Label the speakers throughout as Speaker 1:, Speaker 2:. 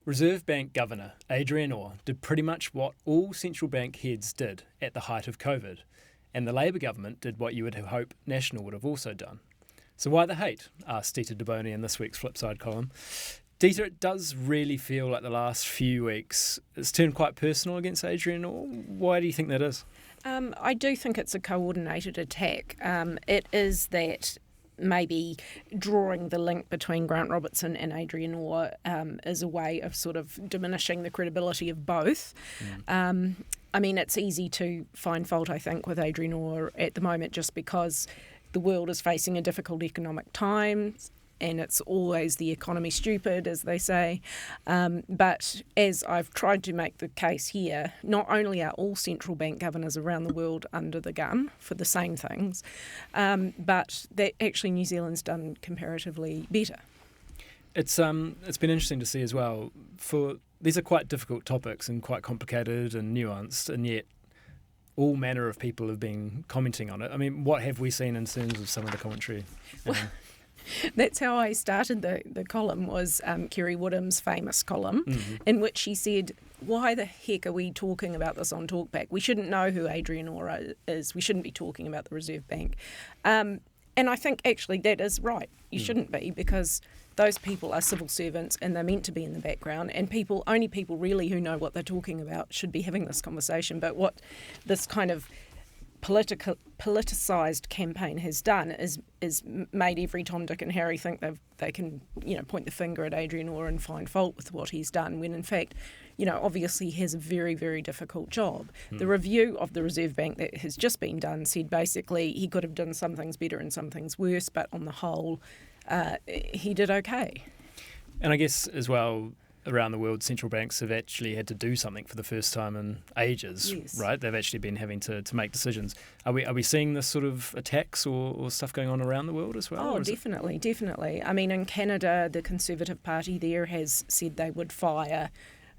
Speaker 1: Reserve Bank Governor Adrian Orr did pretty much what all central bank heads did at the height of COVID, and the Labour government did what you would hope National would have also done. So why the hate? Asked Dita De Boni in this week's Flipside column. Dita, it does really feel like the last few weeks it's turned quite personal against Adrian Orr. Why do you think that is?
Speaker 2: I do think it's a coordinated attack. It is that maybe drawing the link between Grant Robertson and Adrian Orr is a way of sort of diminishing the credibility of both. I mean, it's easy to find fault, I think, with Adrian Orr at the moment just because the world is facing a difficult economic time, and it's always the economy stupid, as they say. But as I've tried to make the case here, not only are all central bank governors around the world under the gun for the same things, but that actually New Zealand's done comparatively better.
Speaker 1: It's been interesting to see as well. These are quite difficult topics and quite complicated and nuanced, and yet all manner of people have been commenting on it. I mean, what have we seen in terms of some of the commentary?
Speaker 2: That's how I started the column, was Kerry Woodham's famous column, in which she said, why the heck are we talking about this on Talkback? We shouldn't know who Adrian Orr is. We shouldn't be talking about the Reserve Bank. And I think actually that is right. You shouldn't be, because those people are civil servants and they're meant to be in the background, and only people really who know what they're talking about should be having this conversation. But what this kind of politicised campaign has done is made every Tom, Dick and Harry think they can point the finger at Adrian Orr and find fault with what he's done, when in fact obviously he has a very, very difficult job. The review of the Reserve Bank that has just been done said basically he could have done some things better and some things worse, but on the whole he did okay.
Speaker 1: And I guess as well, around the world, central banks have actually had to do something for the first time in ages, yes. Right? They've actually been having to make decisions. Are we seeing this sort of attacks or stuff going on around the world as well?
Speaker 2: Oh, definitely. I mean, in Canada, the Conservative Party there has said they would fire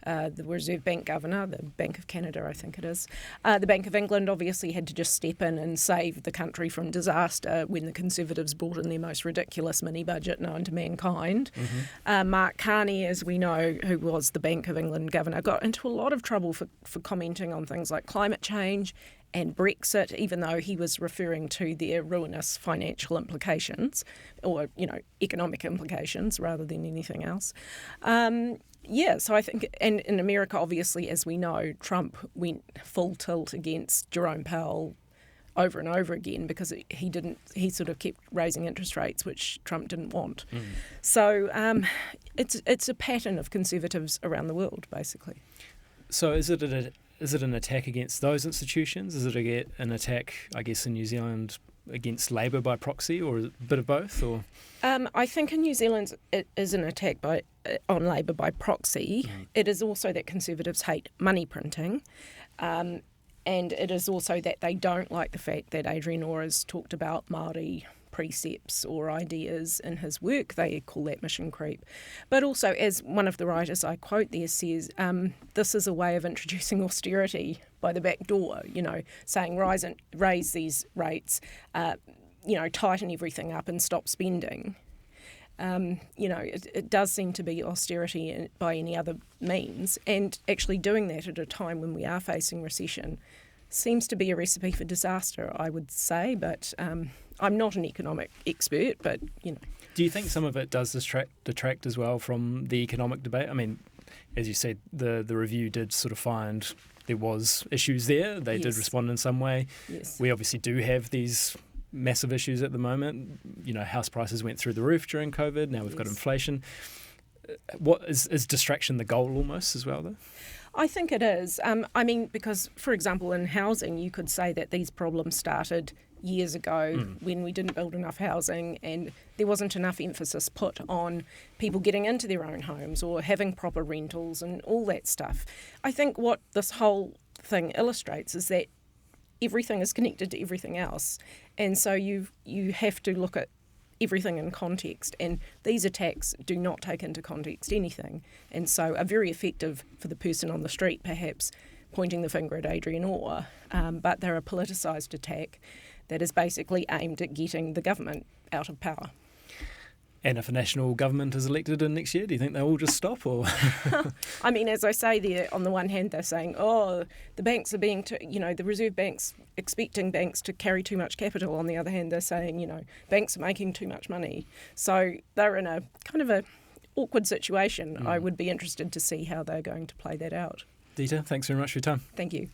Speaker 2: the Reserve Bank Governor, the Bank of Canada, I think it is. The Bank of England obviously had to just step in and save the country from disaster when the Conservatives brought in their most ridiculous mini-budget known to mankind. Mark Carney, as we know, who was the Bank of England Governor, got into a lot of trouble for commenting on things like climate change and Brexit, even though he was referring to their ruinous financial implications or, economic implications rather than anything else. So I think, and in America, obviously, as we know, Trump went full tilt against Jerome Powell over and over again because he sort of kept raising interest rates, which Trump didn't want. So it's a pattern of conservatives around the world, basically.
Speaker 1: So is it an attack against those institutions? Is it an attack, I guess, in New Zealand against Labour by proxy, or a bit of both? Or
Speaker 2: I think in New Zealand it is an attack on Labour by proxy. It is also that Conservatives hate money printing, and it is also that they don't like the fact that Adrian Orr has talked about Māori precepts or ideas in his work. They call that mission creep. But also, as one of the writers I quote there says, this is a way of introducing austerity by the back door, saying raise these rates, tighten everything up and stop spending. It does seem to be austerity by any other means, and actually doing that at a time when we are facing recession seems to be a recipe for disaster, I would say, but I'm not an economic expert, but,
Speaker 1: Do you think some of it does detract as well from the economic debate? I mean, as you said, the review did sort of find there was issues there. They did respond in some way.
Speaker 2: Yes.
Speaker 1: We obviously do have these massive issues at the moment. House prices went through the roof during COVID. Now we've got inflation. What is distraction the goal almost as well, though?
Speaker 2: I think it is. Because, for example, in housing, you could say that these problems started years ago when we didn't build enough housing and there wasn't enough emphasis put on people getting into their own homes or having proper rentals and all that stuff. I think what this whole thing illustrates is that everything is connected to everything else, and so you have to look at everything in context, and these attacks do not take into context anything, and so are very effective for the person on the street perhaps pointing the finger at Adrian Orr, but they're a politicised attack that is basically aimed at getting the government out of power.
Speaker 1: And if a national government is elected in next year, do you think they'll all just stop? Or
Speaker 2: I mean, as I say there, on the one hand, they're saying, oh, the banks are being, the Reserve Bank's expecting banks to carry too much capital. On the other hand, they're saying, banks are making too much money. So they're in a kind of a awkward situation. I would be interested to see how they're going to play that out.
Speaker 1: Dita, thanks very much for your time.
Speaker 2: Thank you.